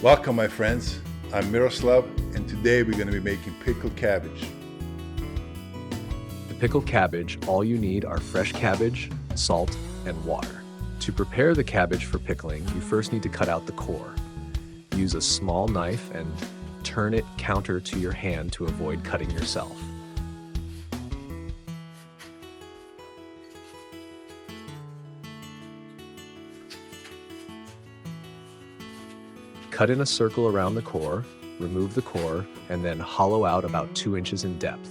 Welcome, my friends. I'm Miroslav, and today we're going to be making pickled cabbage. To pickle cabbage, all you need are fresh cabbage, salt, and water. To prepare the cabbage for pickling, you first need to cut out the core. Use a small knife and turn it counter to your hand to avoid cutting yourself. Cut in a circle around the core, remove the core, and then hollow out about 2 inches in depth.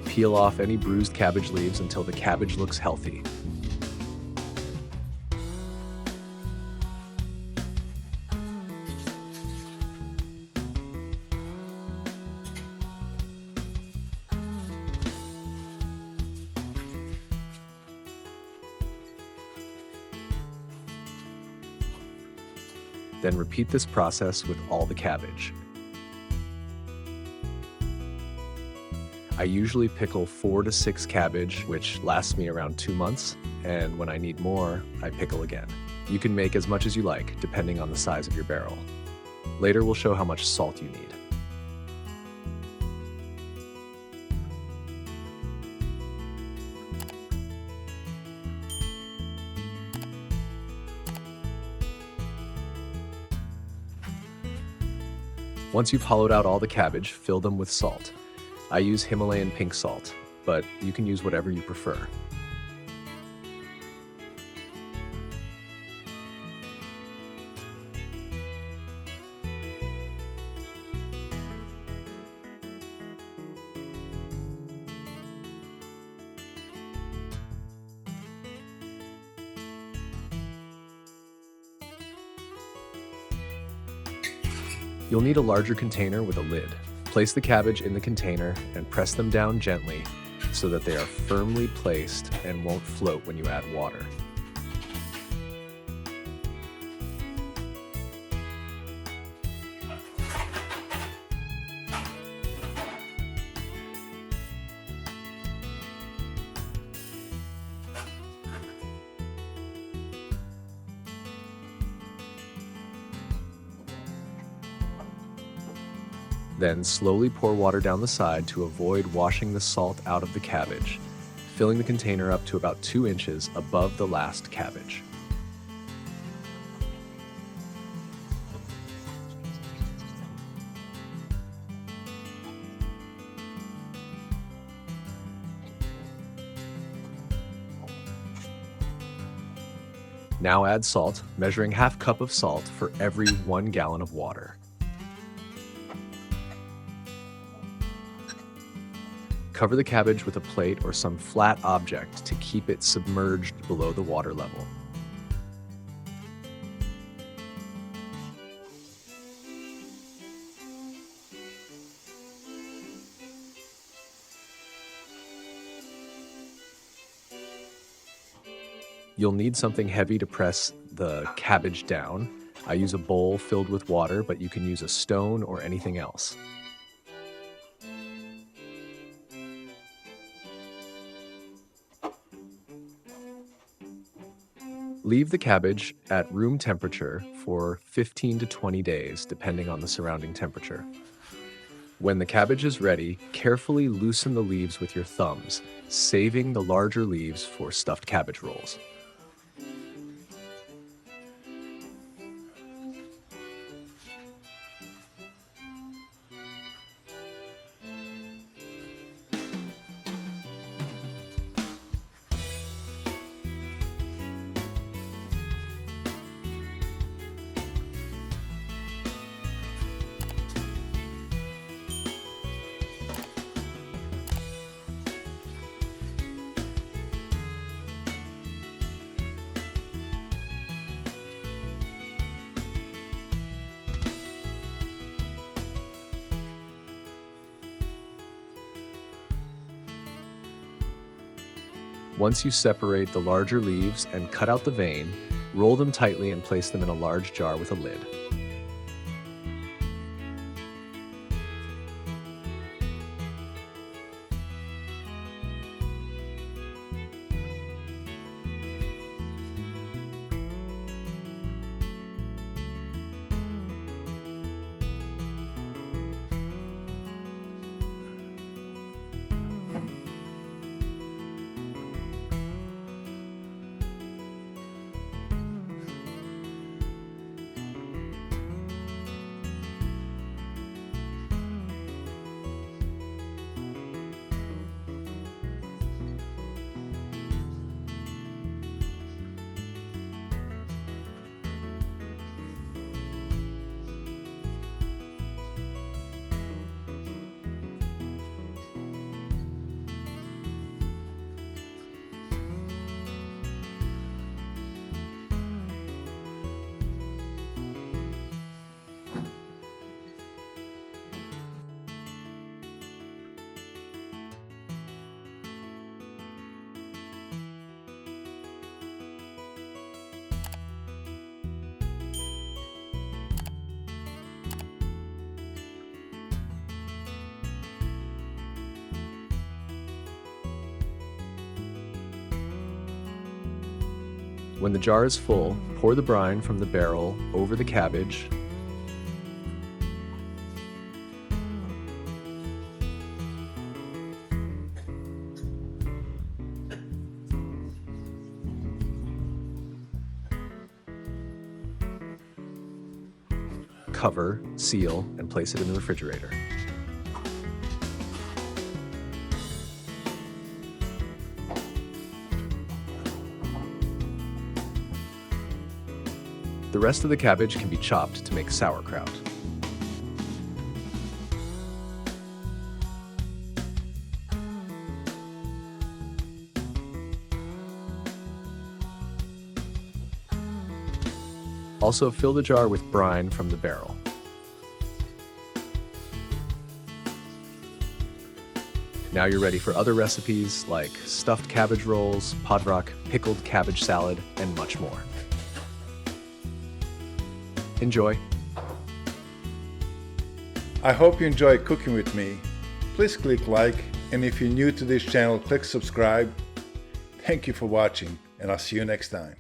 Peel off any bruised cabbage leaves until the cabbage looks healthy. Then repeat this process with all the cabbage. I usually pickle 4 to 6 cabbage, which lasts me around 2 months, and when I need more, I pickle again. You can make as much as you like, depending on the size of your barrel. Later we'll show how much salt you need. Once you've hollowed out all the cabbage, fill them with salt. I use Himalayan pink salt, but you can use whatever you prefer. You'll need a larger container with a lid. Place the cabbage in the container and press them down gently so that they are firmly placed and won't float when you add water. Then slowly pour water down the side to avoid washing the salt out of the cabbage, filling the container up to about 2 inches above the last cabbage. Now add salt, measuring ½ cup of salt for every 1 gallon of water. Cover the cabbage with a plate or some flat object to keep it submerged below the water level. You'll need something heavy to press the cabbage down. I use a bowl filled with water, but you can use a stone or anything else. Leave the cabbage at room temperature for 15 to 20 days, depending on the surrounding temperature. When the cabbage is ready, carefully loosen the leaves with your thumbs, saving the larger leaves for stuffed cabbage rolls. Once you separate the larger leaves and cut out the vein, roll them tightly and place them in a large jar with a lid. When the jar is full, pour the brine from the barrel over the cabbage. Cover, seal, and place it in the refrigerator. The rest of the cabbage can be chopped to make sauerkraut. Also, fill the jar with brine from the barrel. Now you're ready for other recipes like stuffed cabbage rolls, podrock, pickled cabbage salad, and much more. Enjoy. I hope you enjoy cooking with me. Please click like, and if you're new to this channel, click subscribe. Thank you for watching, and I'll see you next time.